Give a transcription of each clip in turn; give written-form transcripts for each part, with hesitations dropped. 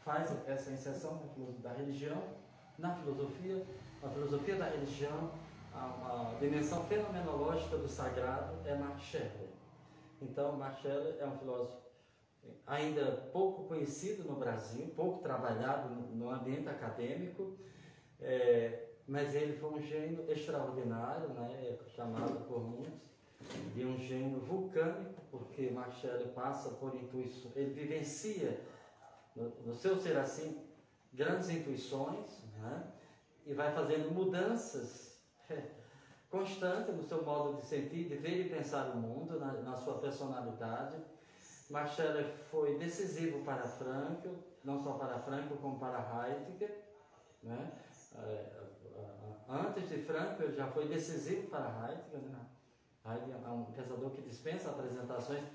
faz essa inserção da religião na filosofia, a filosofia da religião, a dimensão fenomenológica do sagrado é Max Scheler. Então, Max Scheler é um filósofo ainda pouco conhecido no Brasil, pouco trabalhado no ambiente acadêmico, mas ele foi um gênio extraordinário, né, chamado por muitos de um gênio vulcânico, porque Max Scheler passa por intuições, ele vivencia no seu ser assim grandes intuições, né, e vai fazendo mudanças constantes no seu modo de sentir, de ver e pensar o mundo, na sua personalidade. Max Scheler foi decisivo para Frankl, não só para Frankl como para Heidegger, né? Antes de Frankl ele já foi decisivo para Heidegger, né? Heidegger é um pensador que dispensa apresentações.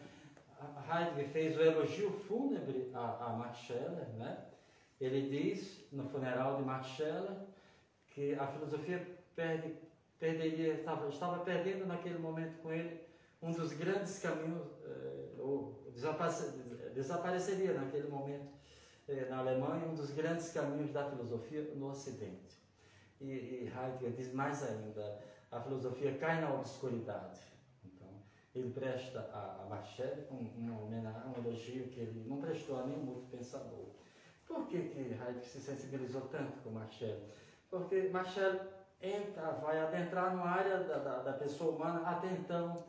Heidegger fez o elogio fúnebre a Max Scheler, né? Ele diz no funeral de Max Scheler que a filosofia estava perdendo naquele momento com ele um dos grandes caminhos, ou desapareceria naquele momento na Alemanha, um dos grandes caminhos da filosofia no Ocidente. E Heidegger diz mais ainda, a filosofia cai na obscuridade. Então, ele presta a Max Scheler um elogio que ele não prestou a nenhum outro pensador. Por que Heidegger se sensibilizou tanto com Max Scheler? Porque Max Scheler vai adentrar numa área da pessoa humana até então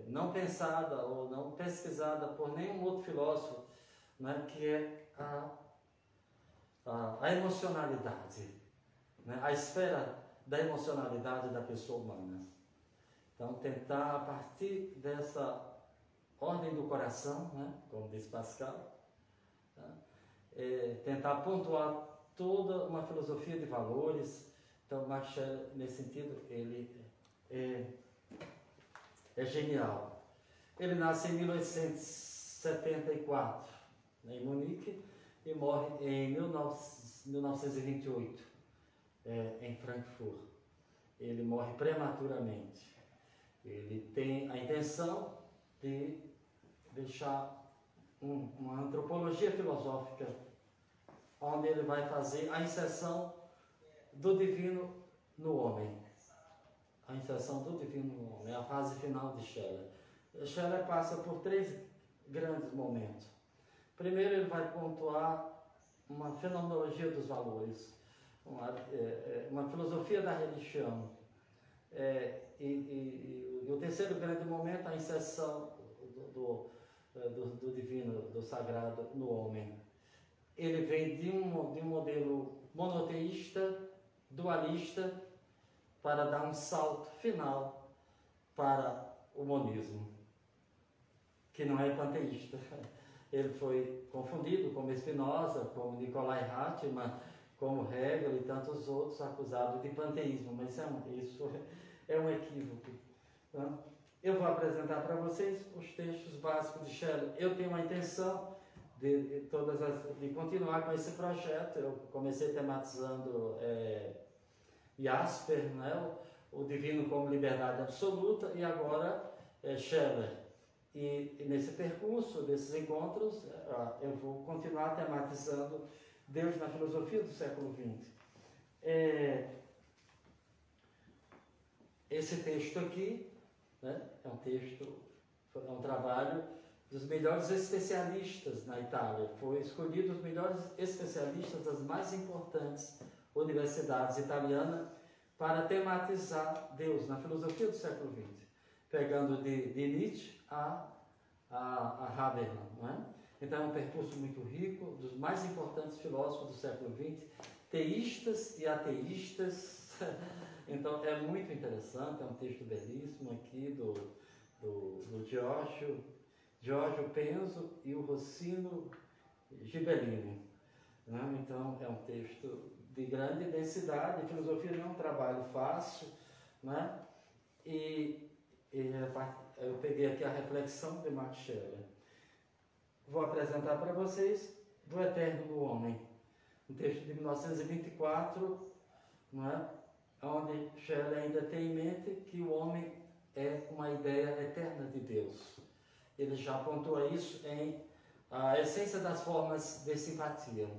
não pensada ou não pesquisada por nenhum outro filósofo, né, que é a emocionalidade, né, a esfera da emocionalidade da pessoa humana. Então, tentar, a partir dessa ordem do coração, né, como diz Pascal, tá, tentar pontuar toda uma filosofia de valores. Então, Max Scheler, nesse sentido, ele é genial. Ele nasce em 1874, em Munique, e morre em 1928, em Frankfurt. Ele morre prematuramente. Ele tem a intenção de deixar uma antropologia filosófica, onde ele vai fazer a inserção do divino no homem. A inserção do divino no homem, a fase final de Scheler. Scheler passa por 3 grandes momentos. Primeiro, ele vai pontuar uma fenomenologia dos valores, uma filosofia da religião. E o terceiro grande momento, a inserção do divino, do sagrado no homem. Ele vem de um modelo monoteísta, dualista, para dar um salto final para o monismo, que não é panteísta. Ele foi confundido como Spinoza, como Nikolai Hartmann, como Hegel e tantos outros, acusado de panteísmo, mas isso é um equívoco. Então, eu vou apresentar para vocês os textos básicos de Scheler. Eu tenho a intenção de continuar com esse projeto. Eu comecei tematizando Jasper, né, o divino como liberdade absoluta, e agora Scheler. E nesse percurso, desses encontros, eu vou continuar tematizando Deus na filosofia do século XX. Esse texto aqui, né, é um trabalho dos melhores especialistas na Itália. Foi escolhido os melhores especialistas das mais importantes universidades italianas para tematizar Deus na filosofia do século XX, pegando de Nietzsche a Habermas, né? Então é um percurso muito rico dos mais importantes filósofos do século XX, teístas e ateístas. Então é muito interessante, é um texto belíssimo aqui do Giorgio Penso e o Rossino Ghibellini, né? Então é um texto de grande densidade. A filosofia não é um trabalho fácil, né? E eu peguei aqui a reflexão de Max Scheler. Vou apresentar para vocês Do Eterno no Homem, um texto de 1924, não é? Onde Scheler ainda tem em mente que o homem é uma ideia eterna de Deus. Ele já pontua isso em a essência das formas de simpatia.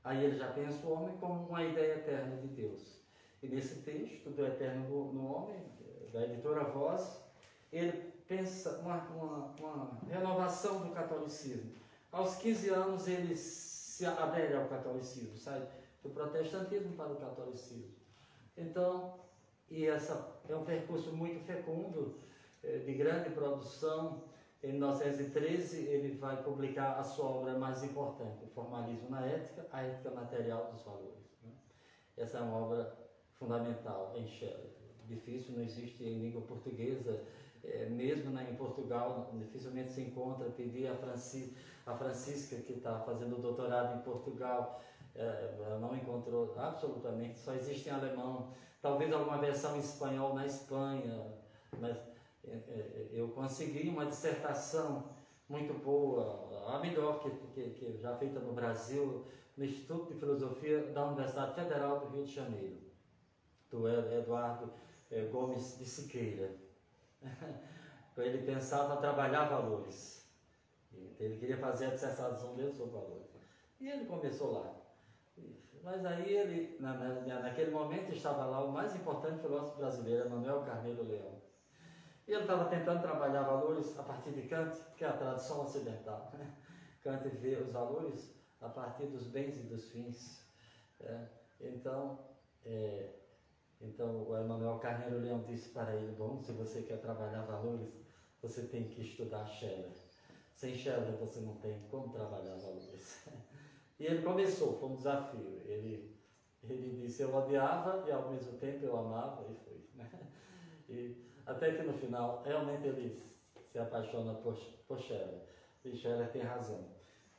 Aí ele já pensa o homem como uma ideia eterna de Deus. E nesse texto do Eterno no Homem, da editora Voz, ele pensa uma renovação do catolicismo. Aos 15 anos ele se adere ao catolicismo, sai do protestantismo para o catolicismo. Então, e essa é um percurso muito fecundo, de grande produção. Em 1913 ele vai publicar a sua obra mais importante, o Formalismo na Ética, a Ética Material dos Valores. Né? Essa é uma obra fundamental em Schelling. Difícil, não existe em língua portuguesa, mesmo em Portugal, dificilmente se encontra. Pedir a Francisca, que está fazendo doutorado em Portugal, ela não encontrou absolutamente, só existe em alemão, talvez alguma versão em espanhol na Espanha, mas eu consegui uma dissertação muito boa, a melhor que já feita no Brasil, no Instituto de Filosofia da Universidade Federal do Rio de Janeiro, do Eduardo Gomes de Siqueira. Ele pensava trabalhar valores. Ele queria fazer a dissertação dele sobre valores. E ele começou lá. Mas aí ele, naquele momento, estava lá o mais importante filósofo brasileiro, Manuel Carneiro Leão. E ele estava tentando trabalhar valores a partir de Kant, que é a tradição ocidental. Kant vê os valores a partir dos bens e dos fins. Então, o Manuel Carneiro Leão disse para ele: bom, se você quer trabalhar valores, você tem que estudar Schelling. Sem Schelling você não tem como trabalhar valores. E ele começou, foi um desafio. Ele disse: eu odiava e ao mesmo tempo eu amava, e foi. E até que no final, realmente ele se apaixona por Schelling. E Schelling tem razão.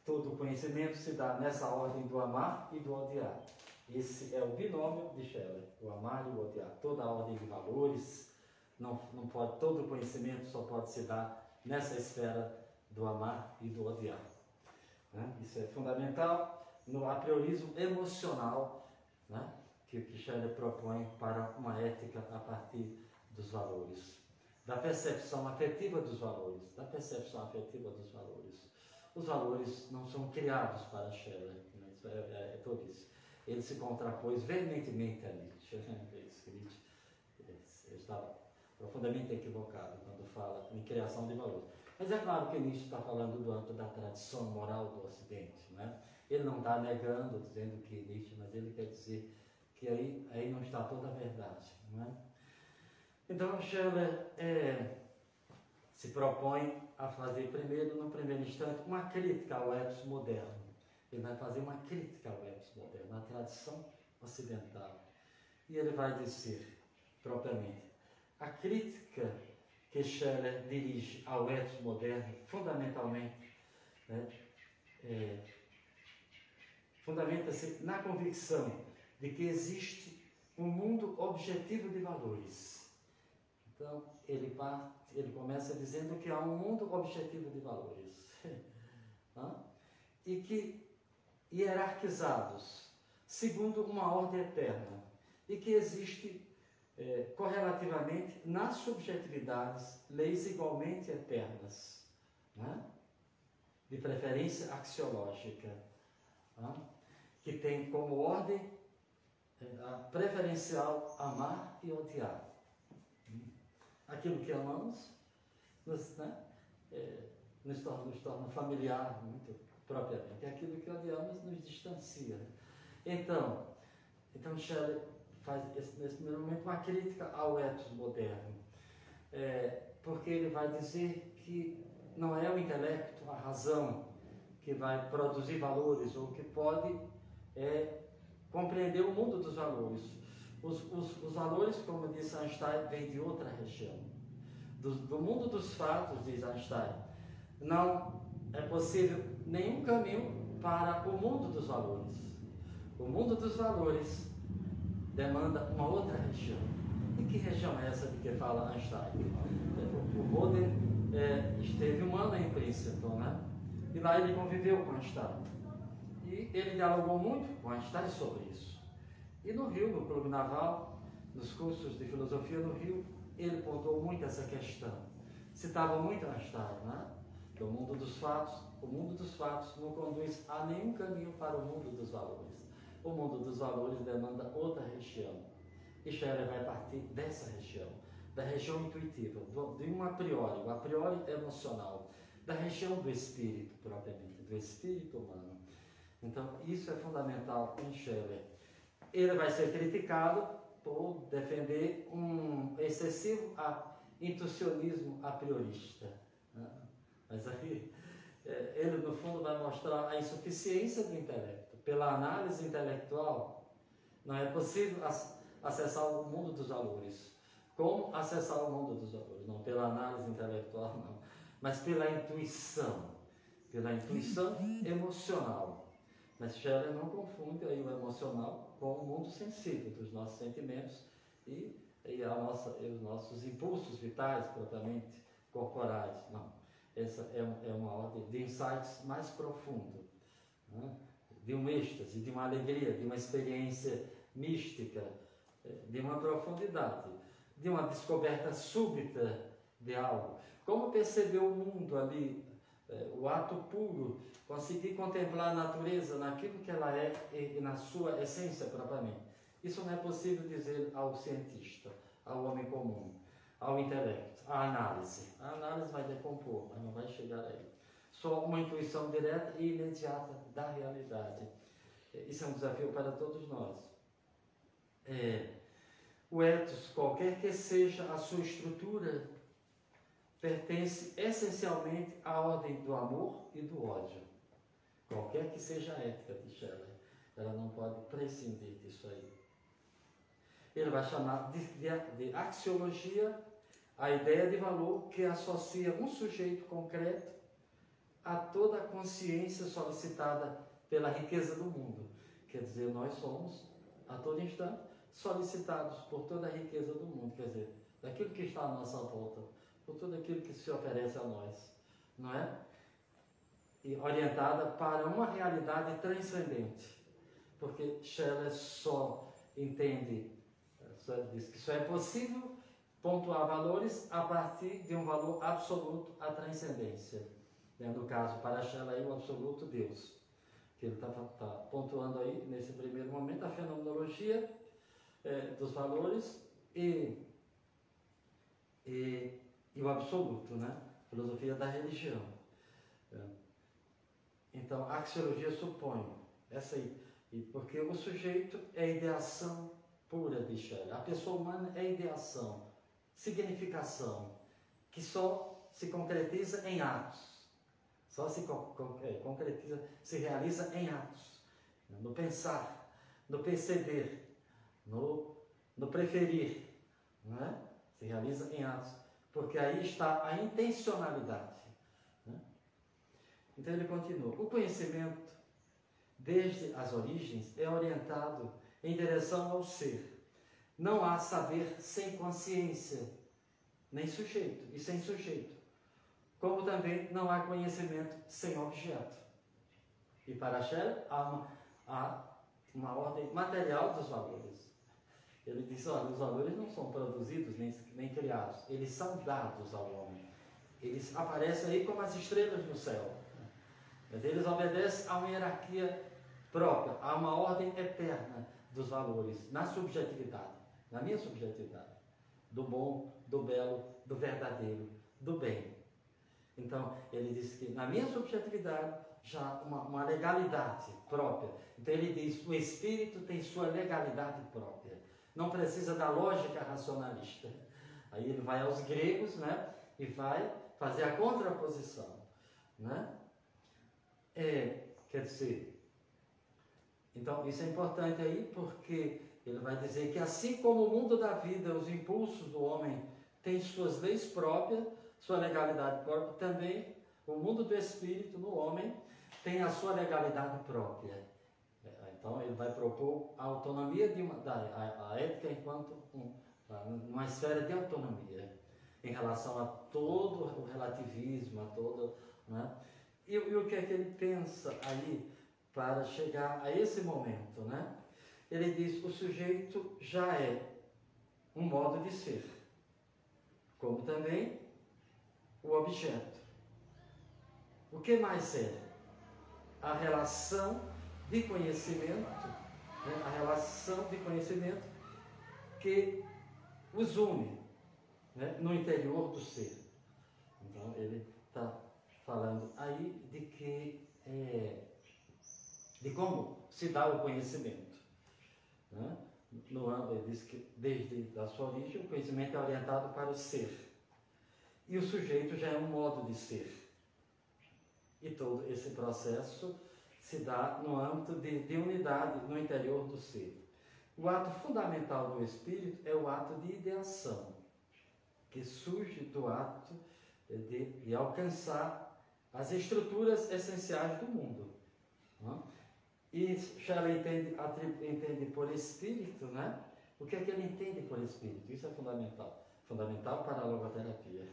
Todo conhecimento se dá nessa ordem do amar e do odiar. Esse é o binômio de Schelling, o amar e o odiar. Toda a ordem de valores, não pode, todo conhecimento só pode se dar nessa esfera do amar e do odiar. Isso é fundamental no apriorismo emocional, né, que Schelling propõe para uma ética a partir dos valores, da percepção afetiva dos valores, Os valores não são criados para Schelling, né? Isso é tolice. Ele se contrapôs veementemente a Nietzsche. Nietzsche estava profundamente equivocado quando fala em criação de valores. Mas é claro que Nietzsche está falando do âmbito da tradição moral do Ocidente, né? Ele não está negando, dizendo que Nietzsche, mas ele quer dizer que aí não está toda a verdade, não é? Então, Schelling se propõe a fazer no primeiro instante, uma crítica ao ethos moderno. Ele vai fazer uma crítica ao ethos moderno, à tradição ocidental. E ele vai dizer, propriamente, a crítica que Schelling dirige ao ethos moderno, fundamentalmente, né, fundamenta-se na convicção de que existe um mundo objetivo de valores. Então, ele começa dizendo que há um mundo objetivo de valores. E que, hierarquizados, segundo uma ordem eterna, e que existe, correlativamente, nas subjetividades, leis igualmente eternas, né? De preferência axiológica, que tem como ordem a preferencial amar e odiar. Aquilo que amamos nos torna familiar, muito propriamente. Aquilo que odiamos nos distancia. Então Schelling faz, nesse primeiro momento, uma crítica ao ethos moderno, porque ele vai dizer que não é o intelecto, a razão, que vai produzir valores, ou que pode compreender o mundo dos valores. Os valores, como disse Einstein, vêm de outra região. Do mundo dos fatos, diz Einstein, não é possível nenhum caminho para o mundo dos valores. O mundo dos valores demanda uma outra região. E que região é essa de que fala Einstein? O Boden esteve um ano em Princeton, né? E lá ele conviveu com Einstein. E ele dialogou muito com Einstein sobre isso. E no Rio, no Clube Naval, nos cursos de filosofia no Rio, ele pontuou muito essa questão. Citava muito Einstein, né? do mundo dos fatos. O mundo dos fatos não conduz a nenhum caminho para o mundo dos valores. O mundo dos valores demanda outra região. E Scherer vai partir dessa região, da região intuitiva, de um a priori, o a priori emocional, da região do espírito propriamente, do espírito humano. Então, isso é fundamental em Scherer. Ele vai ser criticado por defender um excessivo intuicionismo a priorista. Mas aí, ele no fundo vai mostrar a insuficiência do intelecto. Pela análise intelectual, não é possível acessar o mundo dos valores. Como acessar o mundo dos valores? Não pela análise intelectual, não, mas pela intuição emocional. Mas Scherer não confunde aí o emocional com o mundo sensível dos nossos sentimentos e os nossos impulsos vitais, propriamente corporais. Não. Essa é uma ordem de insights mais profundo, né? De um êxtase, de uma alegria, de uma experiência mística, de uma profundidade, de uma descoberta súbita de algo. Como perceber o mundo ali, o ato puro, conseguir contemplar a natureza naquilo que ela é e na sua essência propriamente. Isso não é possível dizer ao cientista, ao homem comum, ao intelecto, à análise. A análise vai decompor, mas não vai chegar aí. Só uma intuição direta e imediata da realidade. Isso é um desafio para todos nós. O ethos, qualquer que seja a sua estrutura, pertence essencialmente à ordem do amor e do ódio. Qualquer que seja a ética de Scherer, ela não pode prescindir disso aí. Ele vai chamar de axiologia a ideia de valor que associa um sujeito concreto a toda a consciência solicitada pela riqueza do mundo. Quer dizer, nós somos, a todo instante, solicitados por toda a riqueza do mundo, quer dizer, daquilo que está à nossa volta, por tudo aquilo que se oferece a nós, não é? E orientada para uma realidade transcendente, porque Scherer só entende, diz que só é possível pontuar valores a partir de um valor absoluto, a transcendência. No caso, para Scherer, o absoluto Deus, que ele está pontuando aí, nesse primeiro momento, a fenomenologia dos valores e o absoluto, né? Filosofia da religião. Então, a axiologia supõe essa aí, porque o sujeito é a ideação pura de Scherer. A pessoa humana é a ideação, significação, que só se concretiza em atos. Só se concretiza, se realiza em atos. No pensar, no perceber, no preferir, não é? Se realiza em atos, porque aí está a intencionalidade, né? Então ele continua. O conhecimento, desde as origens, é orientado em direção ao ser. Não há saber sem consciência, nem sujeito, e sem sujeito. Como também não há conhecimento sem objeto. E para Scherer há uma ordem material dos valores. Ele diz, olha, os valores não são produzidos nem criados, eles são dados ao homem. Eles aparecem aí como as estrelas no céu. Mas eles obedecem a uma hierarquia própria, a uma ordem eterna dos valores, na subjetividade, na minha subjetividade, do bom, do belo, do verdadeiro, do bem. Então, ele diz que na minha subjetividade já uma legalidade própria. Então ele diz, o espírito tem sua legalidade própria. Não precisa da lógica racionalista. Aí ele vai aos gregos, né? E vai fazer a contraposição, né? Quer dizer, então isso é importante aí, porque ele vai dizer que assim como o mundo da vida, os impulsos do homem têm suas leis próprias, sua legalidade própria, também o mundo do espírito no homem tem a sua legalidade própria. Então ele vai propor a autonomia a ética enquanto uma esfera de autonomia em relação a todo o relativismo, a todo, né? E o que é que ele pensa aí para chegar a esse momento, né? Ele diz, o sujeito já é um modo de ser, como também o objeto. O que mais é? A relação de conhecimento, né? A relação de conhecimento que os une, né? No interior do ser. Então, ele está falando aí de que de como se dá o conhecimento, né? Ele diz que desde a sua origem o conhecimento é orientado para o ser e o sujeito já é um modo de ser, e todo esse processo se dá no âmbito de unidade no interior do ser. O ato fundamental do espírito é o ato de ideação, que surge do ato de alcançar as estruturas essenciais do mundo, né? E Shelley entende por espírito, né? O que é que ele entende por espírito? Isso é fundamental. Fundamental para a logoterapia.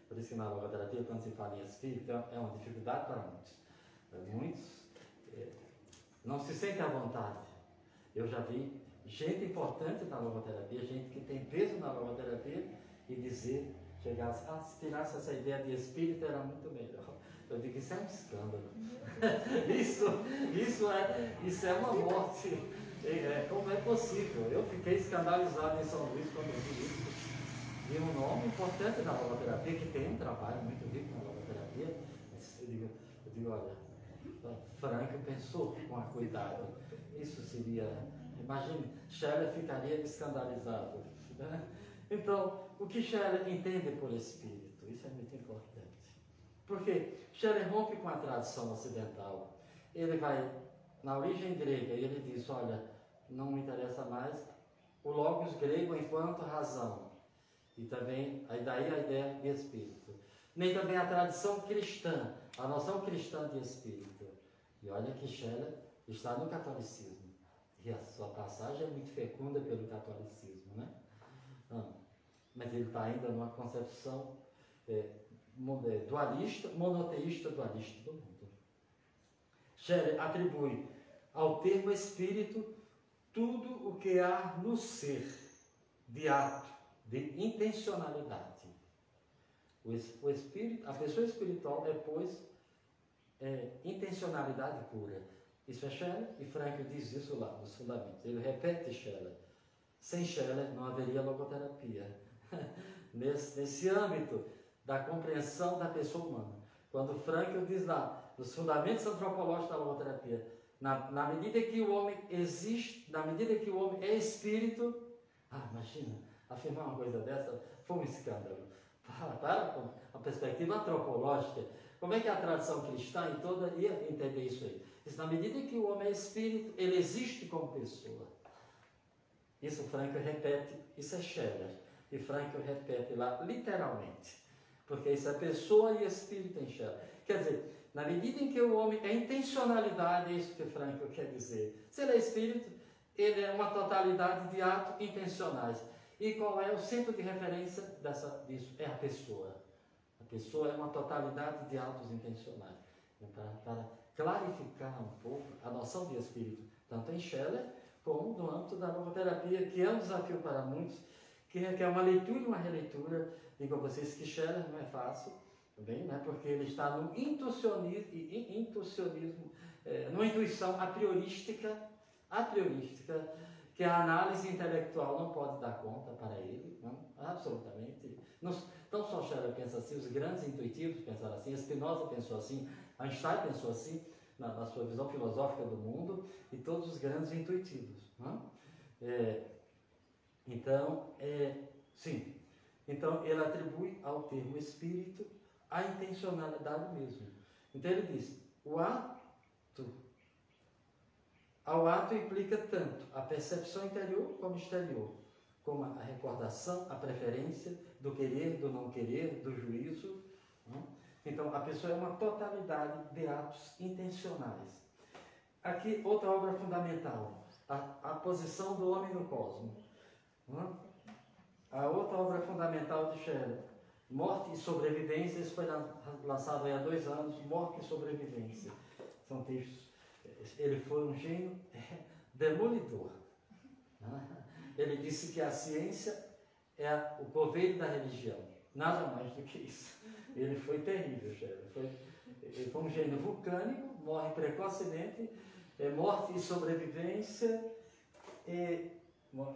Por isso que na logoterapia, quando se fala em espírito, é uma dificuldade para muitos. Muitos não se sentem à vontade. Eu já vi gente importante na logoterapia, gente que tem peso na logoterapia, e dizer, chegasse, se tirasse essa ideia de espírito era muito melhor. Eu digo, isso é um escândalo. Isso é uma morte. Como é possível? Eu fiquei escandalizado em São Luís quando eu vi isso. Vi um nome importante na logoterapia, que tem um trabalho muito rico na logoterapia. Eu digo, olha, Frank pensou com cuidado. Isso seria... Imagine, Shelley ficaria escandalizado. Né? Então, o que Shelley entende por espírito? Isso é muito importante. Porque Shelley rompe com a tradição ocidental. Ele vai na origem grega e ele diz, olha, não me interessa mais o logos grego enquanto razão. E também, daí a ideia de espírito. Nem também a tradição cristã, a noção cristã de espírito. E olha que Shelley está no catolicismo. E a sua passagem é muito fecunda pelo catolicismo, né? Mas ele está ainda numa concepção dualista, monoteísta dualista do mundo. Shelley atribui ao termo espírito tudo o que há no ser, de ato, de intencionalidade. O espírito, a pessoa espiritual é, pois, intencionalidade pura. Isso é Shelley, e Frank diz isso lá, nos fundamentos. Ele repete Shelley. Sem Shelley não haveria logoterapia. Nesse âmbito da compreensão da pessoa humana. Quando Frankl diz lá, nos fundamentos antropológicos da logoterapia, na medida que o homem existe, na medida que o homem é espírito, imagina, afirmar uma coisa dessa foi um escândalo. Para a perspectiva antropológica, como é que a tradição cristã e toda ia entender isso aí? Diz, na medida que o homem é espírito, ele existe como pessoa. Isso Frankl repete, isso é Shelley. E Frankl repete lá, literalmente. Porque isso é pessoa e espírito em Shelley. Quer dizer, na medida em que o homem é intencionalidade, é isso que Frankl quer dizer. Se ele é espírito, ele é uma totalidade de atos intencionais. E qual é o centro de referência disso? É a pessoa. A pessoa é uma totalidade de atos intencionais. Para clarificar um pouco a noção de espírito, tanto em Shelley como no âmbito da logoterapia, que é um desafio para muitos, que requer uma leitura e uma releitura. Digo a vocês que Shelley não é fácil, também, né? Porque ele está no intuicionismo, numa intuição a priorística, que a análise intelectual não pode dar conta para ele, não? Absolutamente. Não só Shelley pensa assim, os grandes intuitivos pensaram assim, Spinoza pensou assim, Einstein pensou assim, na sua visão filosófica do mundo, e todos os grandes intuitivos. Não? Sim. Então, ele atribui ao termo espírito a intencionalidade mesmo. Então, ele diz, ao ato implica tanto a percepção interior como exterior, como a recordação, a preferência, do querer, do não querer, do juízo. Não? Então, a pessoa é uma totalidade de atos intencionais. Aqui, outra obra fundamental, a posição do homem no cosmos. Não? A outra obra fundamental de Shelley, Morte e Sobrevivência, isso foi lançado há 2 anos, Morte e Sobrevivência. São textos. Ele foi um gênio demolidor. Ele disse que a ciência é o coveiro da religião. Nada mais do que isso. Ele foi terrível, Shelley. foi um gênio vulcânico, morre precocemente, morte e sobrevivência,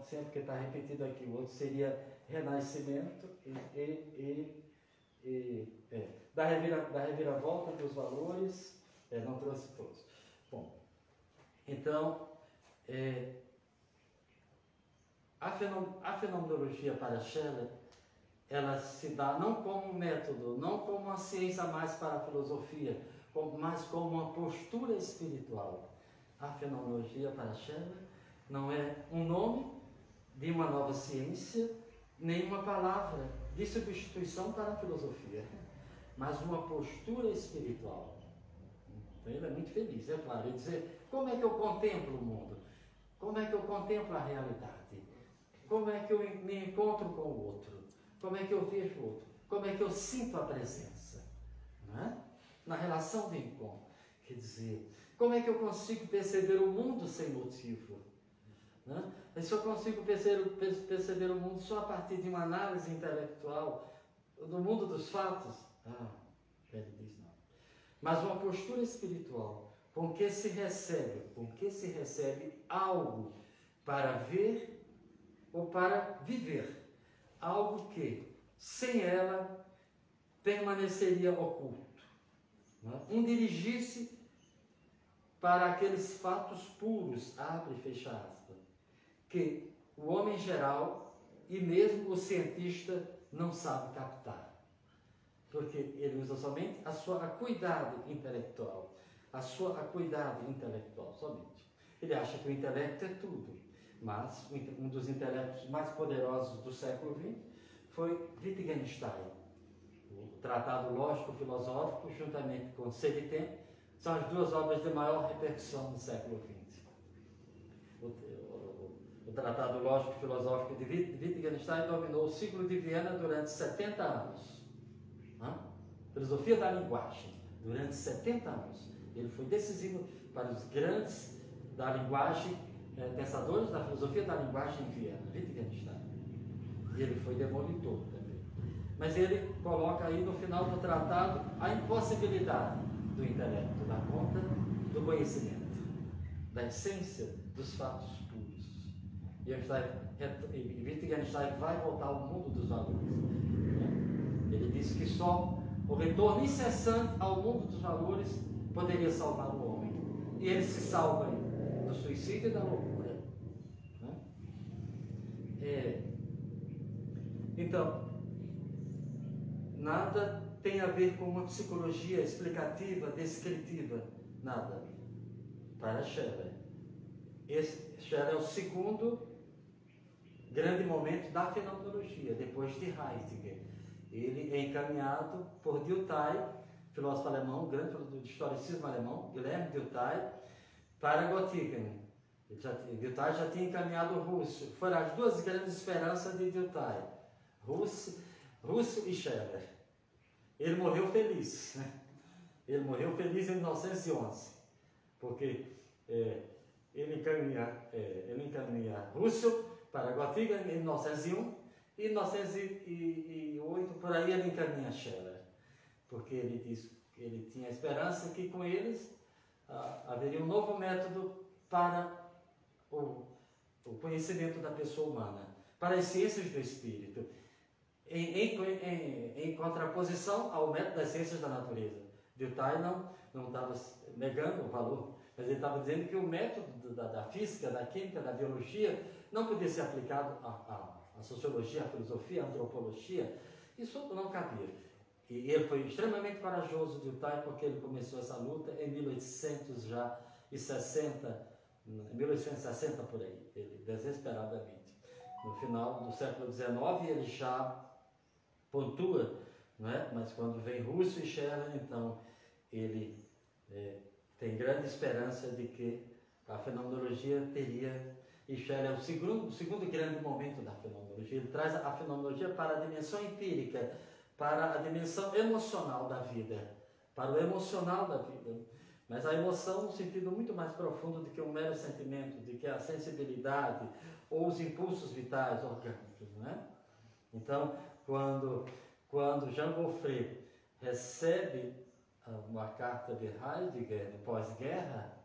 sempre que está repetido aqui, o outro seria renascimento da reviravolta dos valores, não trouxe todos. Bom, então, a fenomenologia para Scheller, ela se dá não como um método, não como uma ciência mais para a filosofia, mas como uma postura espiritual. A fenomenologia para Scheller não é um nome de uma nova ciência, nem uma palavra de substituição para a filosofia, mas uma postura espiritual. Então ele é muito feliz, é claro, ele dizer, como é que eu contemplo o mundo? Como é que eu contemplo a realidade? Como é que eu me encontro com o outro? Como é que eu vejo o outro? Como é que eu sinto a presença? Não é? Na relação de encontro. Quer dizer, como é que eu consigo perceber o mundo sem motivo? Não é? Se eu consigo perceber o mundo só a partir de uma análise intelectual do mundo dos fatos? Ele diz não. Mas uma postura espiritual, com que se recebe algo para ver ou para viver. Algo que, sem ela, permaneceria oculto. Um dirigir-se para aqueles fatos puros, abre e fecha aspas, que o homem geral e mesmo o cientista não sabe captar. Porque ele usa somente a sua acuidade intelectual. A sua acuidade intelectual, somente. Ele acha que o intelecto é tudo. Mas um dos intelectos mais poderosos do século XX foi Wittgenstein. O Tratado Lógico-Filosófico, juntamente com Seritem, são as duas obras de maior repercussão do século XX. O Tratado Lógico-Filosófico de Wittgenstein dominou o ciclo de Viena durante 70 anos. Filosofia da linguagem, durante 70 anos. Ele foi decisivo para os grandes da linguagem, pensadores da filosofia da linguagem em Viena, Wittgenstein. E ele foi demolitor também. Mas ele coloca aí no final do tratado a impossibilidade do intelecto dar conta do conhecimento, da essência dos fatos puros. E Wittgenstein vai voltar ao mundo dos valores. Ele diz que só o retorno incessante ao mundo dos valores poderia salvar o homem. E ele se salva do suicídio e da loucura. Então, nada tem a ver com uma psicologia explicativa, descritiva, nada. Para Scheller. Scheller é o segundo grande momento da fenomenologia, depois de Heidegger. Ele é encaminhado por Dilthey, filósofo alemão, grande do historicismo alemão, Guilherme Dilthey, para Göttingen. Dilthey já tinha encaminhado Russell. Foram as duas grandes esperanças de Dilthey, Russell e Scheller. Ele morreu feliz, né? Ele morreu feliz em 1911, porque ele encaminha Russell para Göttingen em 1901, e em 1908, por aí, ele encaminha Scheller, porque ele diz que ele tinha esperança que com eles haveria um novo método para o conhecimento da pessoa humana, para as ciências do espírito, em contraposição ao método das ciências da natureza. Dilthey não estava negando o valor, mas ele estava dizendo que o método da física, da química, da biologia não podia ser aplicado à sociologia, à filosofia, à antropologia. Isso não cabia. E ele foi extremamente corajoso, Dilthey, porque ele começou essa luta em 1860 por aí, ele desesperadamente. No final do século XIX ele já pontua, não é? Mas quando vem Russell e Scheller, então ele tem grande esperança de que a fenomenologia teria, e Scheller é o segundo grande momento da fenomenologia. Ele traz a fenomenologia para a dimensão empírica, para a dimensão emocional da vida, para o emocional da vida. Mas a emoção no sentido muito mais profundo do que um mero sentimento, de que a sensibilidade ou os impulsos vitais orgânicos, não é? Então, quando Jean Gaufrey recebe uma carta de Heidegger, no pós-guerra,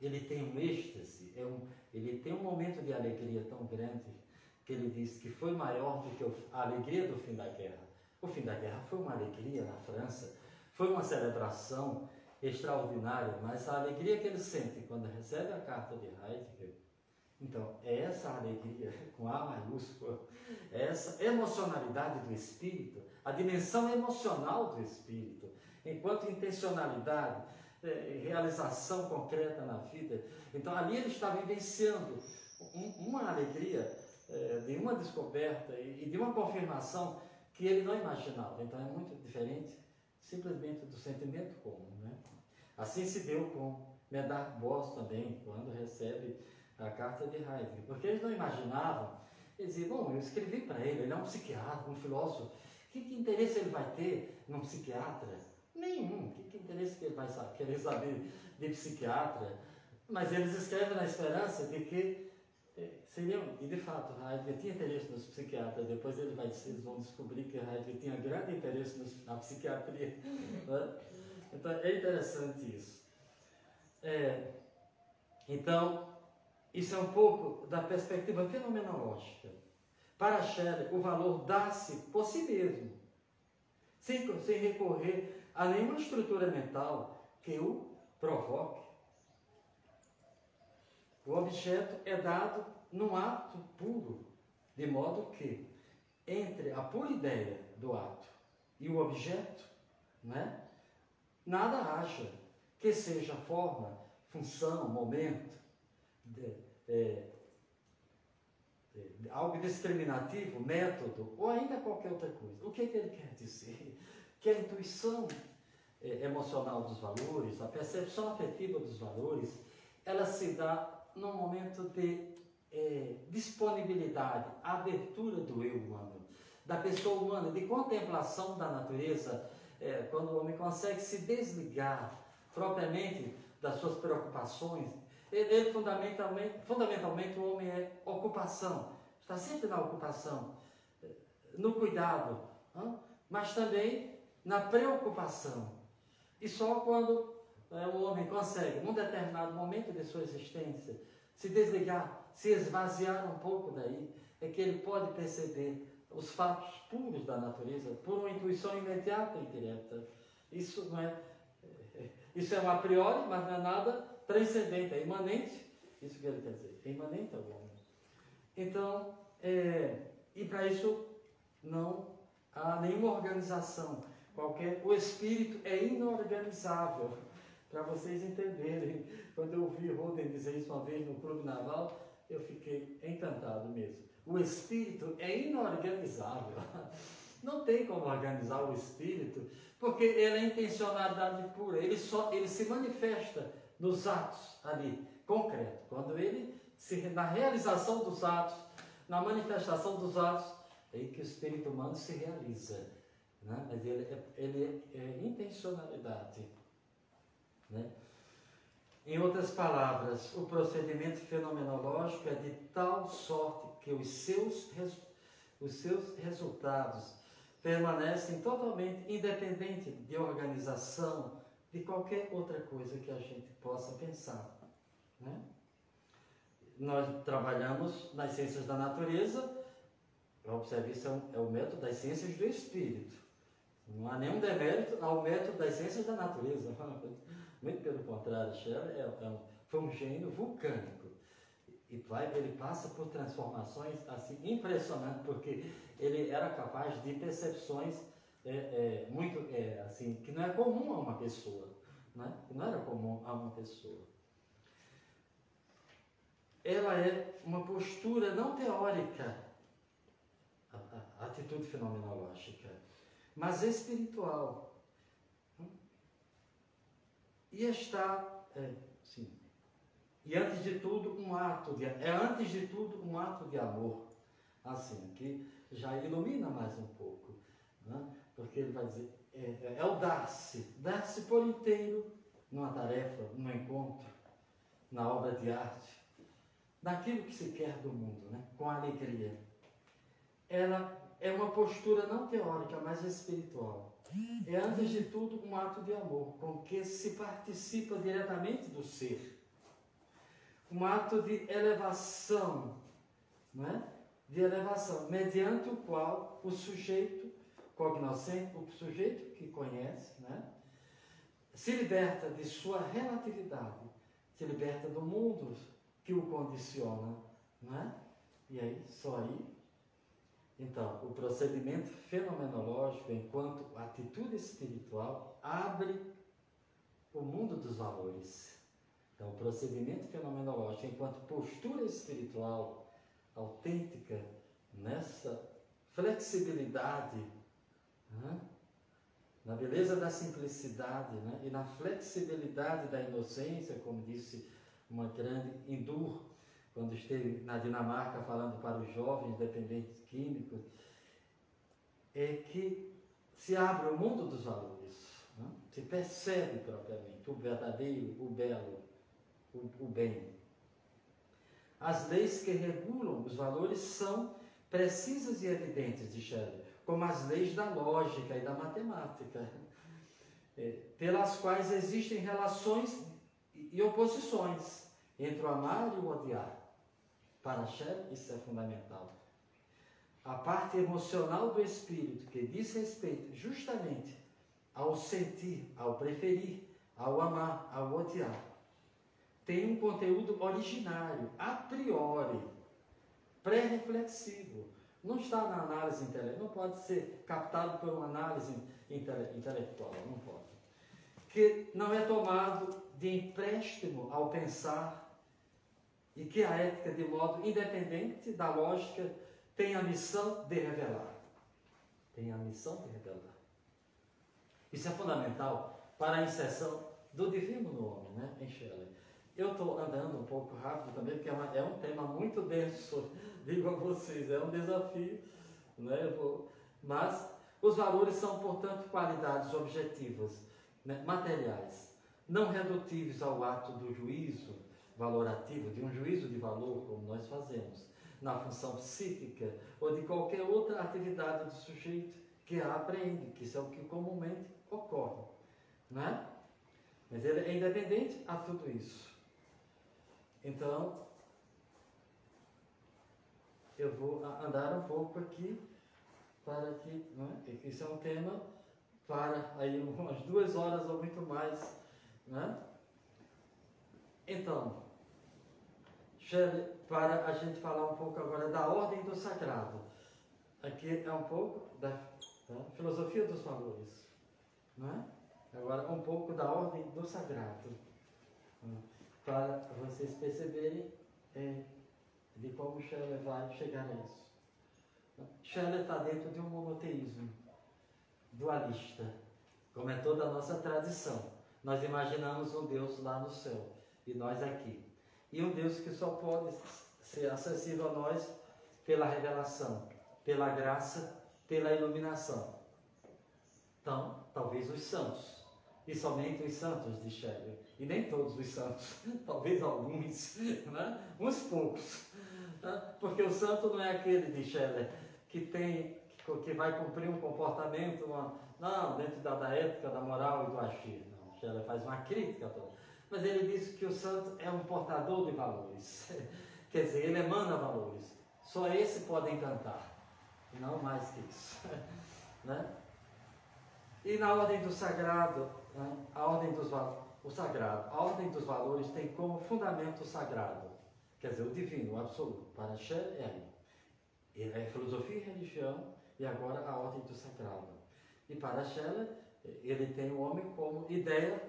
ele tem um êxtase, ele tem um momento de alegria tão grande que ele diz que foi maior do que a alegria do fim da guerra. O fim da guerra foi uma alegria na França, foi uma celebração extraordinária, mas a alegria que ele sente quando recebe a carta de Heidegger, então, é essa alegria, com A maiúscula, é essa emocionalidade do espírito, a dimensão emocional do espírito, enquanto intencionalidade, realização concreta na vida. Então, ali ele está vivenciando uma alegria de uma descoberta e de uma confirmação que ele não imaginava. Então, é muito diferente simplesmente do sentimento comum, né? Assim se deu com Medard Boss também, quando recebe a carta de Heidegger, porque eles não imaginavam, eles diziam, bom, eu escrevi para ele é um psiquiatra, um filósofo, que interesse ele vai ter num psiquiatra? Nenhum, que interesse que ele vai querer saber de psiquiatra? Mas eles escrevem na esperança de que seriam, e de fato, Heidegger tinha interesse nos psiquiatras, depois eles vão descobrir que Heidegger tinha grande interesse na psiquiatria. Então, é interessante isso. Então, isso é um pouco da perspectiva fenomenológica. Para Scheller, o valor dá-se por si mesmo, sem recorrer a nenhuma estrutura mental que o provoque. O objeto é dado num ato puro, de modo que, entre a pura ideia do ato e o objeto, né, nada haja que seja forma, função, momento, algo discriminativo, método, ou ainda qualquer outra coisa. O que ele quer dizer? Que a intuição emocional dos valores, a percepção afetiva dos valores, ela se dá num momento de disponibilidade, abertura do eu humano, da pessoa humana, de contemplação da natureza, quando o homem consegue se desligar propriamente das suas preocupações. Ele fundamentalmente o homem é ocupação, está sempre na ocupação, no cuidado, mas também na preocupação. E só quando o homem consegue, num determinado momento de sua existência, se desligar, se esvaziar um pouco daí, é que ele pode perceber os fatos puros da natureza por uma intuição imediata e direta. Isso não é... Isso é um a priori, mas não é nada transcendente, é imanente. Isso que ele quer dizer, é imanente ao homem. Então, e para isso não há nenhuma organização qualquer. O espírito é inorganizável. Para vocês entenderem, quando eu ouvi Roden dizer isso uma vez no Clube Naval, eu fiquei encantado mesmo. O espírito é inorganizável. Não tem como organizar o espírito, porque ele é intencionalidade pura. Ele se manifesta nos atos ali, concreto. Quando ele, na realização dos atos, na manifestação dos atos, é aí que o espírito humano se realiza. Né? Mas ele é intencionalidade. Né? Em outras palavras, o procedimento fenomenológico é de tal sorte que os seus resultados permanecem totalmente independentes de organização, de qualquer outra coisa que a gente possa pensar. Né? Nós trabalhamos nas ciências da natureza, observe, isso é o método das ciências do espírito. Não há nenhum demérito ao método das ciências da natureza. Muito pelo contrário, Scheller foi um gênio vulcânico. E ele passa por transformações assim, impressionantes, porque ele era capaz de percepções muito, assim, que não é comum a uma pessoa. Né? Que não era comum a uma pessoa. Ela é uma postura não teórica, a atitude fenomenológica, mas espiritual. E está, sim, e antes de tudo um ato de amor, assim, que já ilumina mais um pouco, né? Porque ele vai dizer, é o dar-se por inteiro numa tarefa, num encontro, na obra de arte, naquilo que se quer do mundo, né? Com alegria. Ela é uma postura não teórica, mas espiritual. É, antes de tudo, um ato de amor, com que se participa diretamente do ser. Um ato de elevação, não é? De elevação, mediante o qual o sujeito cognoscente, o sujeito que conhece, né, se liberta de sua relatividade, se liberta do mundo que o condiciona, não é? E aí, só aí. Então, o procedimento fenomenológico, enquanto atitude espiritual, abre o mundo dos valores. Então, o procedimento fenomenológico, enquanto postura espiritual autêntica, nessa flexibilidade, né? Na beleza da simplicidade, né? E na flexibilidade da inocência, como disse uma grande hindu, quando esteve na Dinamarca falando para os jovens dependentes químicos, é que se abre o mundo dos valores, né? Se percebe propriamente o verdadeiro, o belo, o bem. As leis que regulam os valores são precisas e evidentes, diz Shelley, como as leis da lógica e da matemática, pelas quais existem relações e oposições entre o amar e o odiar. Para Shelley, isso é fundamental. A parte emocional do espírito, que diz respeito justamente ao sentir, ao preferir, ao amar, ao odiar, tem um conteúdo originário, a priori, pré-reflexivo. Não está na análise intelectual, não pode ser captado por uma análise intelectual, não pode. Que não é tomado de empréstimo ao pensar e que a ética, de modo independente da lógica, tem a missão de revelar. Tem a missão de revelar. Isso é fundamental para a inserção do divino no homem, né, em Shelley. Eu estou andando um pouco rápido também, porque é um tema muito denso, digo a vocês, é um desafio, né? Mas os valores são, portanto, qualidades objetivas, né, materiais, não redutíveis ao ato do juízo valorativo, de um juízo de valor, como nós fazemos, na função psíquica, ou de qualquer outra atividade do sujeito que a apreende, que isso é o que comumente ocorre, né? Mas ele é independente a tudo isso. Então, eu vou andar um pouco aqui para que, né, isso é um tema para aí umas 2 horas ou muito mais, né? Então, Shelley, para a gente falar um pouco agora da ordem do sagrado. Aqui é um pouco da filosofia dos valores, né? Agora um pouco da ordem do sagrado, para vocês perceberem de como Shelley vai chegar a isso. Shelley está dentro de um monoteísmo dualista, como é toda a nossa tradição. Nós imaginamos um Deus lá no céu e nós aqui. E um Deus que só pode ser acessível a nós pela revelação, pela graça, pela iluminação. Então, talvez os santos. E somente os santos, diz Shelley. E nem todos os santos, talvez alguns, né? Uns poucos. Né? Porque o santo não é aquele, diz Shelley, que vai cumprir um comportamento, não, dentro da ética, da moral e do agir. Não, Shelley faz uma crítica a toda. Mas ele diz que o santo é um portador de valores. Quer dizer, ele emana valores. Só esse pode encantar, não mais que isso. Né? E na ordem do sagrado, né? A ordem dos valores tem como fundamento o sagrado, quer dizer, o divino, o absoluto. Para Shelley é aí. Ele é filosofia e religião, e agora a ordem do sagrado. E para Shelley, ele tem o homem como ideia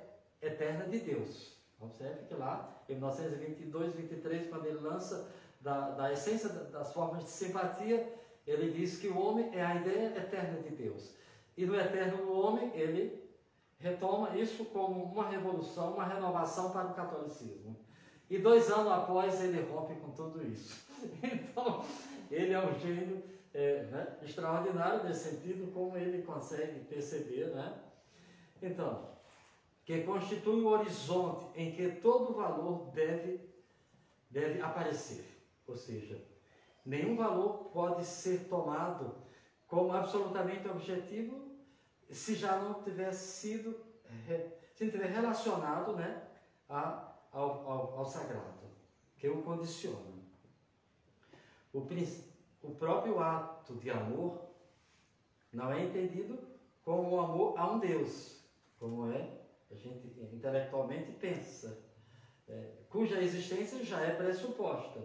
eterna de Deus. Observe que lá, em 1922, 23, quando ele lança da essência das formas de simpatia, ele diz que o homem é a ideia eterna de Deus. E no eterno do homem, ele retoma isso como uma revolução, uma renovação para o catolicismo. E 2 anos após, ele rompe com tudo isso. Então, ele é um gênio né, extraordinário nesse sentido, como ele consegue perceber, né? Então, que constitui o horizonte em que todo valor deve aparecer. Ou seja, nenhum valor pode ser tomado como absolutamente objetivo se já não tivesse sido, se não tiver relacionado, né, ao sagrado, que o condiciona. O próprio ato de amor não é entendido como o amor a um Deus, como a gente intelectualmente pensa, cuja existência já é pressuposta,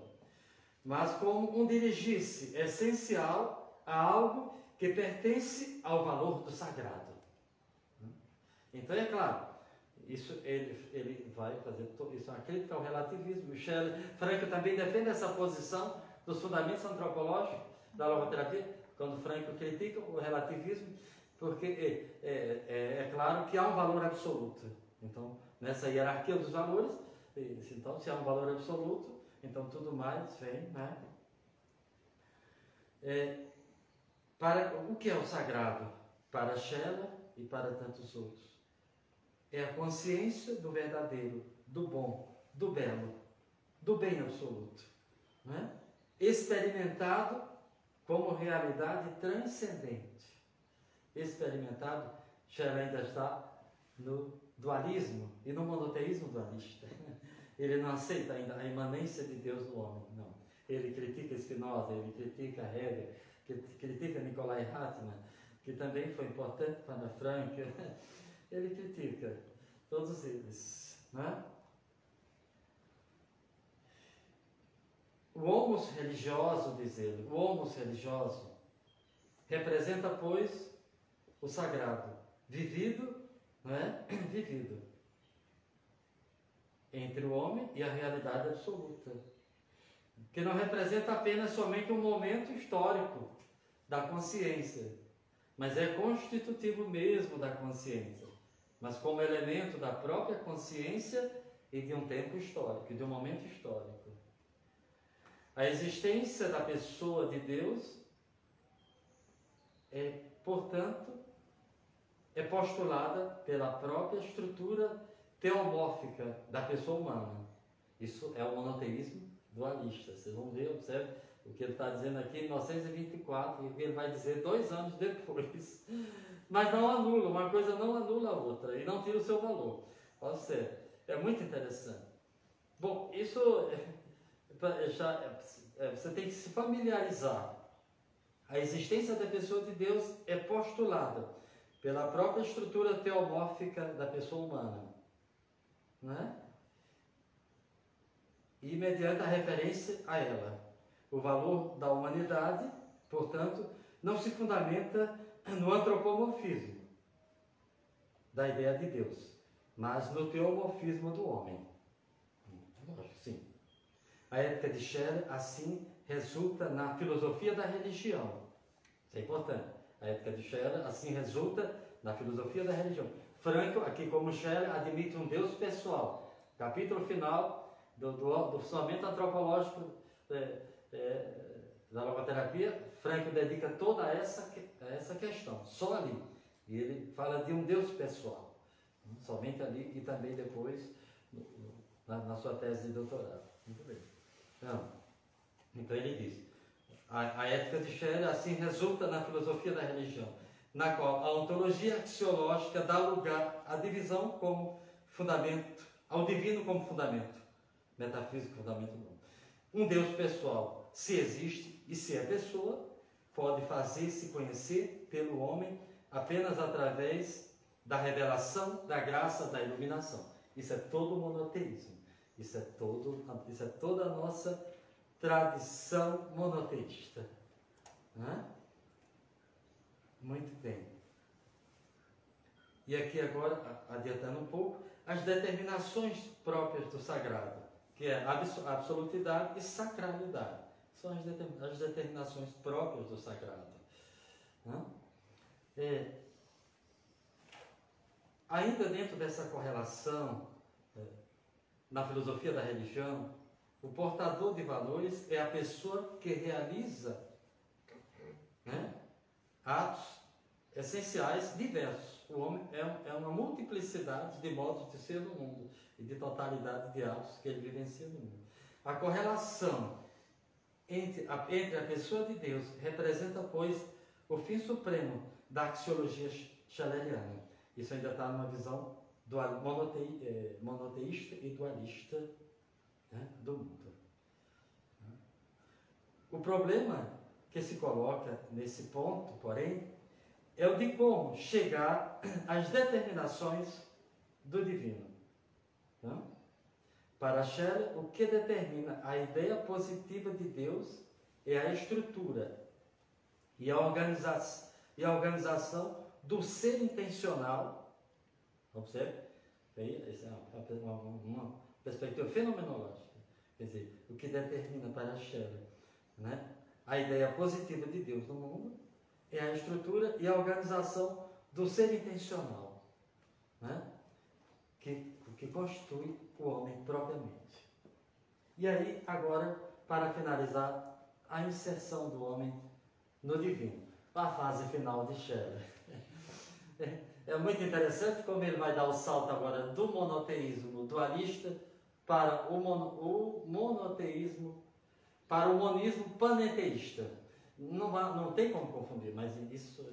mas como um dirigir-se essencial a algo que pertence ao valor do sagrado. Então, é claro, isso ele vai fazer isso é uma crítica ao relativismo. Michel Franco também defende essa posição dos fundamentos antropológicos da logoterapia, quando Franco critica o relativismo, porque é claro que há um valor absoluto. Então, nessa hierarquia dos valores, então, se há um valor absoluto, então tudo mais vem, né? O que é o sagrado para Scheller e para tantos outros? É a consciência do verdadeiro, do bom, do belo, do bem absoluto, né? Experimentado como realidade transcendente. Experimentado, Scheller ainda está no dualismo e no monoteísmo dualista. Ele não aceita ainda a imanência de Deus no homem, não. Ele critica Spinoza, ele critica Hegel, critica Nikolai Hartmann, que também foi importante para Frank. Ele critica todos eles, né? O homos religioso, diz ele, o homos religioso representa, pois, o sagrado, vivido, não é? Vivido entre o homem e a realidade absoluta, que não representa apenas somente um momento histórico da consciência, mas é constitutivo mesmo da consciência, mas como elemento da própria consciência e de um tempo histórico, de um momento histórico. A existência da pessoa de Deus portanto, é postulada pela própria estrutura teomórfica da pessoa humana. Isso é o monoteísmo dualista. Vocês vão ver, observe o que ele está dizendo aqui em 1924 e o que ele vai dizer 2 anos depois. Mas não anula, uma coisa não anula a outra e não tira o seu valor. Pode ser. É muito interessante. Bom, isso você tem que se familiarizar. A existência da pessoa de Deus é postulada pela própria estrutura teomórfica da pessoa humana, né? E mediante a referência a ela. O valor da humanidade, portanto, não se fundamenta no antropomorfismo da ideia de Deus, mas no teomorfismo do homem. Sim. A ética de Scheller, assim, resulta na filosofia da religião. Isso é importante. A ética de Scheller, assim, resulta na filosofia da religião. Frankl, aqui como Scheller, admite um Deus pessoal. Capítulo final do fundamento antropológico da logoterapia, Frankl dedica toda a essa questão, só ali. E ele fala de um Deus pessoal. Somente ali e também depois na sua tese de doutorado. Muito bem. Então ele diz, a ética de Scheller assim resulta na filosofia da religião, na qual a ontologia axiológica dá lugar à divisão como fundamento, ao divino como fundamento, metafísico fundamento não. Um Deus pessoal, se existe e se é pessoa, pode fazer-se conhecer pelo homem apenas através da revelação, da graça, da iluminação. Isso é todo o monoteísmo. Isso é toda a nossa tradição monoteísta. Né? Muito bem. E aqui agora, adiantando um pouco, as determinações próprias do sagrado, que é absolutidade e sacralidade. São as determinações próprias do sagrado. Né? Ainda dentro dessa correlação, na filosofia da religião, o portador de valores é a pessoa que realiza, né, atos essenciais diversos. O homem é uma multiplicidade de modos de ser no mundo e de totalidade de atos que ele vivencia no mundo. A correlação entre a pessoa de Deus representa, pois, o fim supremo da axiologia scheleriana. Isso ainda está numa visão monoteísta e dualista, né, do mundo. O problema que se coloca nesse ponto, porém, é o de como chegar às determinações do divino. Né? Para Scheller, o que determina a ideia positiva de Deus é a estrutura e a organização do ser intencional. Observe, essa é uma perspectiva fenomenológica. Quer dizer, o que determina para Scheller, né, a ideia positiva de Deus no mundo é a estrutura e a organização do ser intencional, né, que constitui o homem propriamente. E aí, agora, para finalizar, a inserção do homem no divino, a fase final de Scheller. É muito interessante como ele vai dar o salto agora do monoteísmo dualista para o monoteísmo, para o monismo panenteísta. Não tem como confundir, mas isso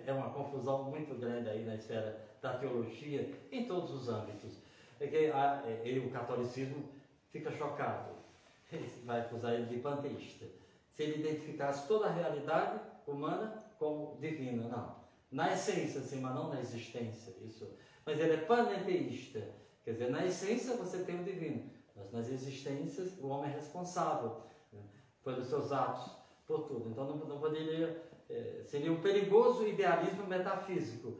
é uma confusão muito grande aí na esfera da teologia, em todos os âmbitos. O catolicismo fica chocado, vai acusar ele de panteísta. Se ele identificasse toda a realidade humana como divina, não. Na essência, sim, mas não na existência. Isso. Mas ele é panenteísta, quer dizer, na essência você tem o divino, mas nas existências o homem é responsável, né, pelos seus atos, por tudo. Então não poderia, seria um perigoso idealismo metafísico.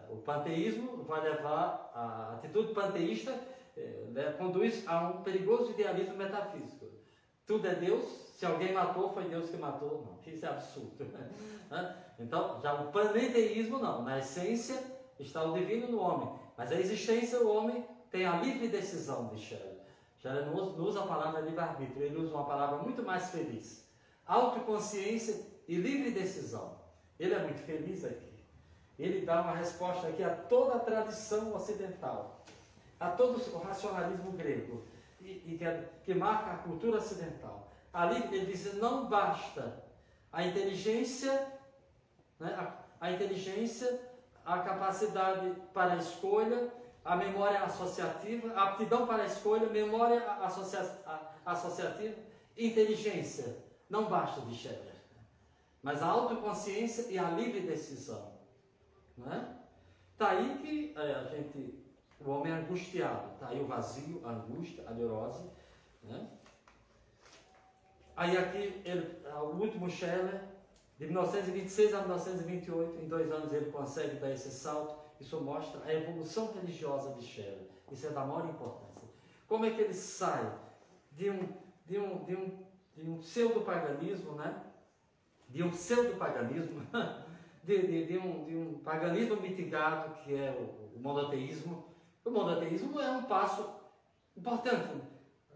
O panteísmo vai levar, a atitude panteísta conduz a um perigoso idealismo metafísico. Tudo é Deus, se alguém matou, foi Deus que matou. Não, isso é absurdo. Então, já o panenteísmo não. Na essência está o divino no homem, mas a existência, o homem tem a livre decisão de Scheller. Scheller não usa a palavra livre-arbítrio, ele usa uma palavra muito mais feliz. Autoconsciência e livre decisão. Ele é muito feliz aqui. Ele dá uma resposta aqui a toda a tradição ocidental, a todo o racionalismo grego, que marca a cultura ocidental. Ali ele diz, não basta a inteligência, né, a capacidade para a escolha, a memória associativa, a aptidão para a escolha, memória associativa, inteligência. Não basta de Scheller, mas a autoconsciência e a livre decisão. Né? Tá aí que o homem é angustiado, tá aí o vazio, a angústia, a neurose. Né? Aí aqui, o último Scheller, de 1926 a 1928, em 2 anos ele consegue dar esse salto. Isso mostra a evolução religiosa de Scheller. Isso é da maior importância. Como é que ele sai de um pseudo-paganismo, né? De um pseudo-paganismo, de um paganismo mitigado, que é o monoteísmo. O monoteísmo é um passo importante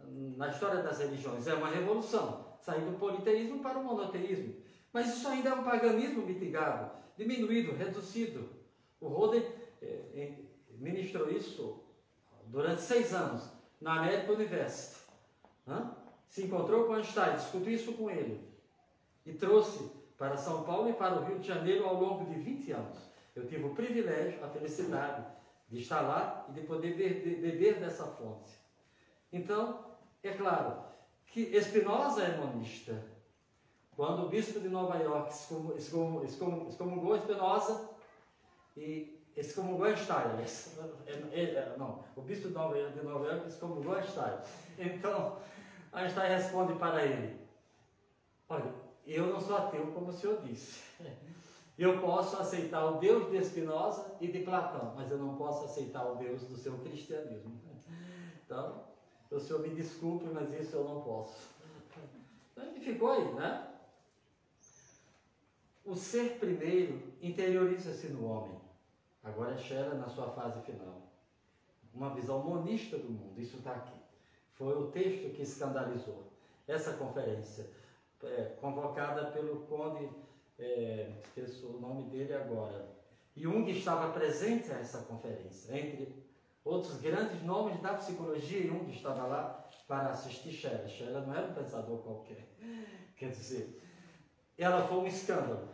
na história das religiões, é uma revolução, sair do politeísmo para o monoteísmo. Mas isso ainda é um paganismo mitigado, diminuído, reduzido. O Roden ministrou isso durante 6 anos na American University. Se encontrou com Einstein, discutiu isso com ele e trouxe para São Paulo e para o Rio de Janeiro ao longo de 20 anos. Eu tive o privilégio, a felicidade de estar lá e de poder beber dessa fonte. Então, é claro que Spinoza é monista. Quando o bispo de Nova York excomungou Spinoza e excomungou Einstein, o bispo de Nova York excomungou Einstein. Então, Einstein responde para ele, olha, eu não sou ateu como o senhor disse. Eu posso aceitar o Deus de Spinoza e de Platão, mas eu não posso aceitar o Deus do seu cristianismo. Então, o senhor me desculpe, mas isso eu não posso. Então, ele ficou aí, né? O ser primeiro interioriza-se no homem. Agora é Scheller na sua fase final. Uma visão monista do mundo, isso está aqui. Foi o texto que escandalizou essa conferência, convocada pelo conde, esqueço o nome dele agora. Jung estava presente a essa conferência, entre outros grandes nomes da psicologia. Jung estava lá para assistir Scheller. Scheller não era um pensador qualquer. Quer dizer, ela foi um escândalo.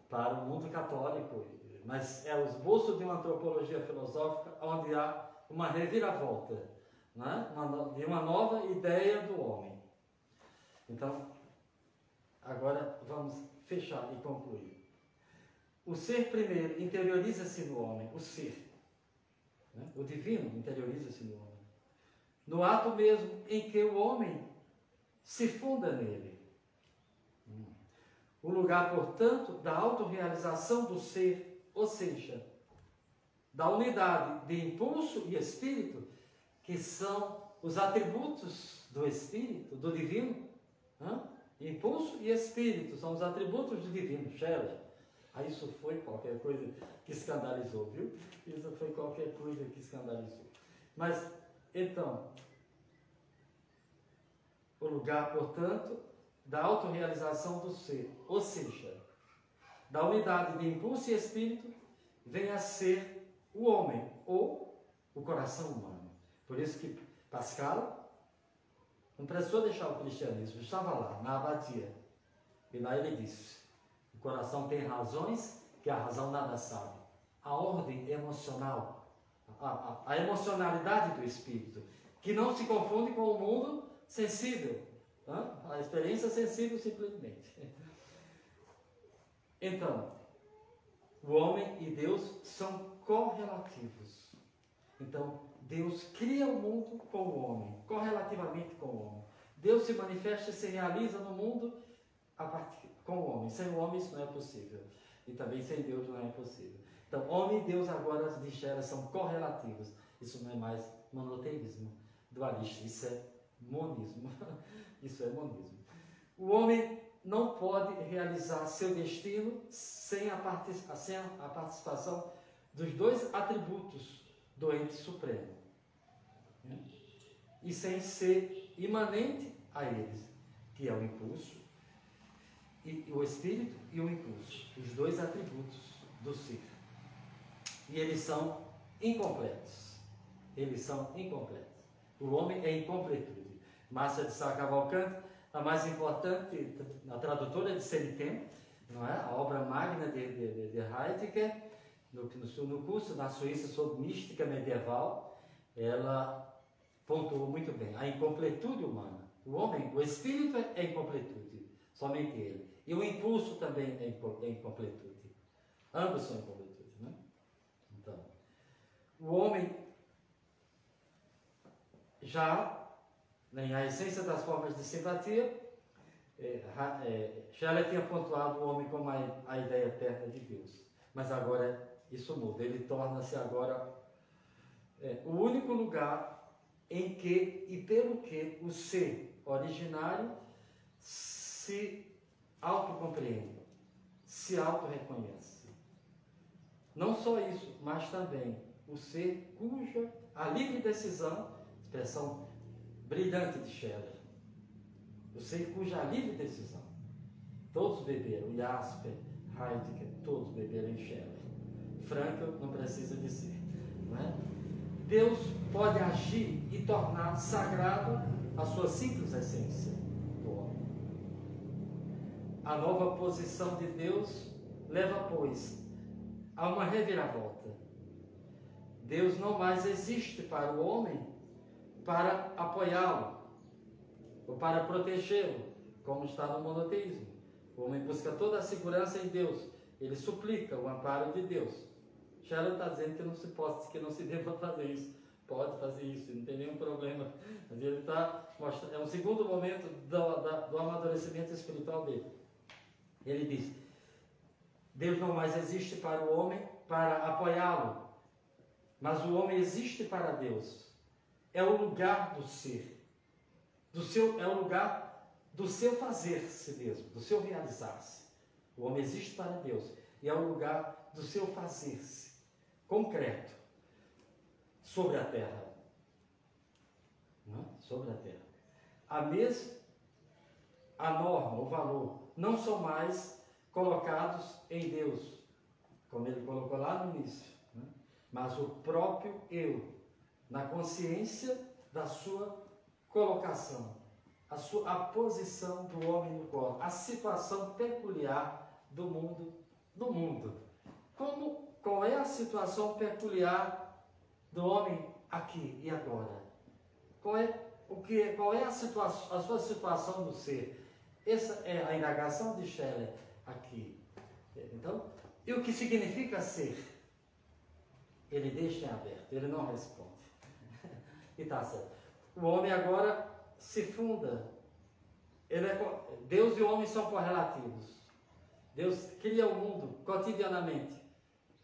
para o mundo católico, mas é o esboço de uma antropologia filosófica onde há uma reviravolta, né? De uma nova ideia do homem. Então, agora vamos fechar e concluir. O ser primeiro interioriza-se no homem, o ser, né? O divino interioriza-se no homem, no ato mesmo em que o homem se funda nele. O lugar, portanto, da autorrealização do ser, ou seja, da unidade de impulso e espírito, que são os atributos do espírito, do divino. Impulso e espírito são os atributos do divino. Scheller. Isso foi qualquer coisa que escandalizou, viu? Isso foi qualquer coisa que escandalizou. Mas, então, o lugar, portanto, da autorrealização do ser, ou seja, da unidade de impulso e espírito, vem a ser o homem, ou o coração humano. Por isso que Pascal não precisou deixar o cristianismo, estava lá, na abadia. E lá ele disse: o coração tem razões que a razão nada sabe. A ordem emocional, a emocionalidade do espírito, que não se confunde com o mundo sensível. A experiência sensível simplesmente. Então, o homem e Deus são correlativos. Então, Deus cria o mundo com o homem, correlativamente com o homem. Deus se manifesta e se realiza no mundo com o homem. Sem o homem isso não é possível. E também sem Deus não é possível. Então, homem e Deus agora, as lixeiras são correlativos. Isso não é mais monoteísmo dualista, isso é monismo. Isso é monismo. O homem não pode realizar seu destino sem a participação dos dois atributos do ente supremo, e sem ser imanente a eles, que é o impulso, e o espírito e o impulso, os dois atributos do ser. E eles são incompletos. Eles são incompletos. O homem é incompletude. Márcia de Sá Cavalcante, a mais importante, a tradutora de Seritem, não é? A obra magna de Heidegger, no curso na Suíça sobre mística medieval, ela pontuou muito bem a incompletude humana. O homem, o espírito é incompletude, somente ele. E o impulso também é incompletude. Ambos são incompletude, né? Então, o homem já nem a essência das formas de simpatia, Scheller tinha pontuado o homem como a ideia eterna de Deus. Mas agora isso muda, ele torna-se agora o único lugar em que e pelo que o ser originário se autocompreende, se autorreconhece. Não só isso, mas também o ser cuja a livre decisão, expressão brilhante de Scheller, o ser cuja livre decisão, todos beberam, Jasper, Heidegger, todos beberam em Scheller. Frankl não precisa dizer, não é? Deus pode agir e tornar sagrado a sua simples essência do homem. A nova posição de Deus leva, pois, a uma reviravolta. Deus não mais existe para o homem para apoiá-lo ou para protegê-lo, como está no monoteísmo. O homem busca toda a segurança em Deus, ele suplica o amparo de Deus. Scheller está dizendo que não se pode, que não se deva fazer isso. Pode fazer isso, não tem nenhum problema. Mas ele está mostrando, é um segundo momento do amadurecimento espiritual dele. Ele diz: Deus não mais existe para o homem para apoiá-lo, mas o homem existe para Deus. É o lugar do ser, é o lugar do seu fazer-se mesmo, do seu realizar-se. O homem existe para Deus e é o lugar do seu fazer-se concreto sobre a terra. Não? Sobre a terra. A norma, o valor, não são mais colocados em Deus, como ele colocou lá no início, né? Mas o próprio eu, na consciência da sua colocação, a posição do homem no corpo, a situação peculiar do mundo no mundo. Qual é a situação peculiar do homem aqui e agora? Qual é a sua situação do ser? Essa é a indagação de Scheller aqui. Então, e o que significa ser? Ele deixa em aberto, ele não responde. E tá certo. O homem agora se funda. Deus e o homem são correlativos. Deus cria o mundo cotidianamente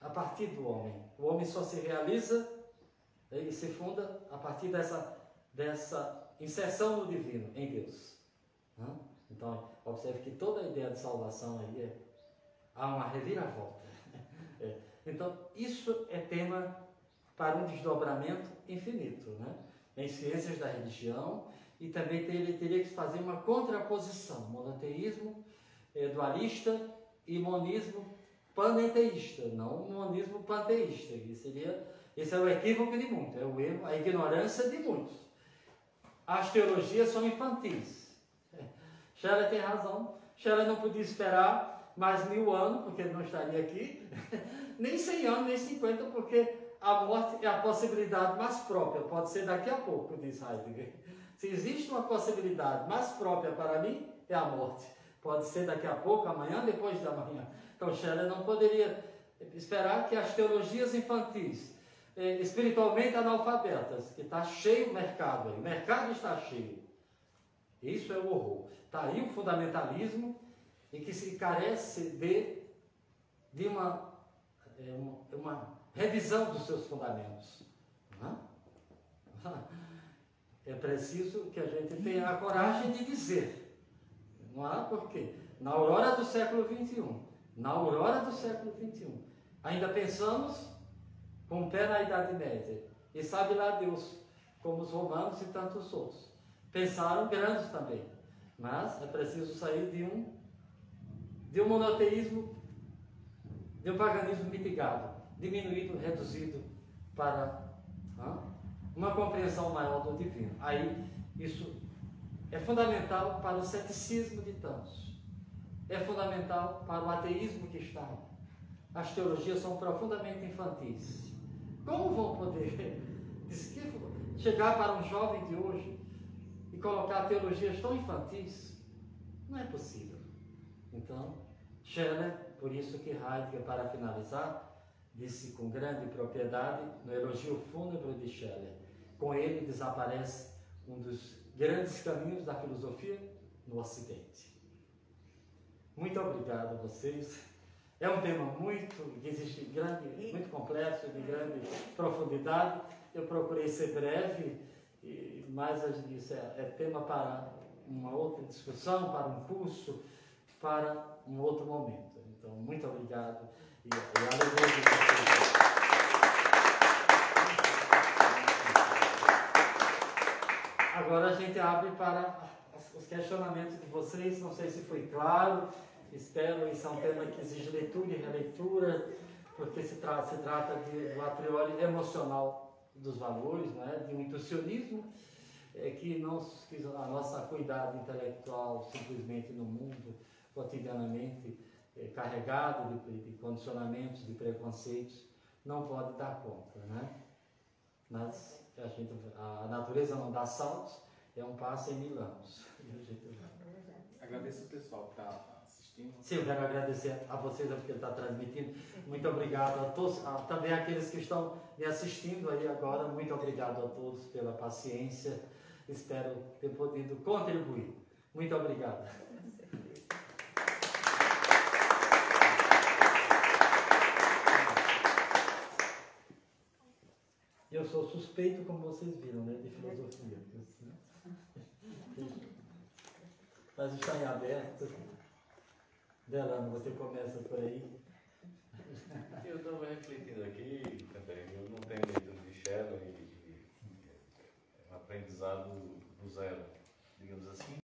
a partir do homem. O homem só se realiza e se funda a partir dessa inserção no divino, em Deus. Então, observe que toda a ideia de salvação aí há uma reviravolta. Então, isso é tema para um desdobramento infinito, né? Em ciências da religião, e também ele teria que fazer uma contraposição, monoteísmo dualista e monismo panenteísta, não um monismo panteísta. Esse é o equívoco de muitos, é o erro, a ignorância de muitos. As teologias são infantis. Scheller tem razão. Scheller não podia esperar mais 1000 anos, porque ele não estaria aqui, nem 100 anos, nem 50, porque a morte é a possibilidade mais própria, pode ser daqui a pouco, diz Heidegger. Se existe uma possibilidade mais própria para mim, é a morte. Pode ser daqui a pouco, amanhã, depois da manhã. Então Scheller não poderia esperar que as teologias infantis, espiritualmente analfabetas, que está cheio o mercado aí, o mercado está cheio. Isso é o horror. Está aí o fundamentalismo, e que se carece de uma revisão dos seus fundamentos. É preciso que a gente tenha a coragem de dizer. Não há porquê. Na aurora do século XXI, ainda pensamos com o pé na Idade Média. E sabe lá Deus, como os romanos e tantos outros. Pensaram grandes também. Mas é preciso sair de um monoteísmo, de um paganismo mitigado, diminuído, reduzido para uma compreensão maior do divino. Aí, isso é fundamental para o ceticismo de tantos. É fundamental para o ateísmo que está. As teologias são profundamente infantis. Como vão poder chegar para um jovem de hoje e colocar teologias tão infantis? Não é possível. Então, Scheller, por isso que Heidegger, para finalizar, disse com grande propriedade, no elogio fúnebre de Scheller, com ele desaparece um dos grandes caminhos da filosofia no Ocidente. Muito obrigado a vocês. É um tema que existe muito complexo, de grande profundidade. Eu procurei ser breve, mas isso é tema para uma outra discussão, para um curso, para um outro momento. Então, muito obrigado e alegria de vocês. Agora a gente abre para os questionamentos de vocês. Não sei se foi claro, espero. Isso é um tema que exige leitura e releitura, porque se trata do a priori emocional dos valores, né? De um intuicionismo que a nossa acuidade intelectual simplesmente no mundo, cotidianamente, carregado de condicionamentos, de preconceitos, não pode dar conta, né? Mas a natureza não dá saltos, é um passo em 1000 anos. Agradeço o pessoal que está assistindo. Sim, eu quero agradecer a vocês porque ele está transmitindo. Muito obrigado a todos, também aqueles que estão me assistindo aí agora. Muito obrigado a todos pela paciência. Espero ter podido contribuir. Muito obrigado. Eu sou suspeito, como vocês viram, né, de filosofia. Mas está em aberto. Delano, você começa por aí. Eu também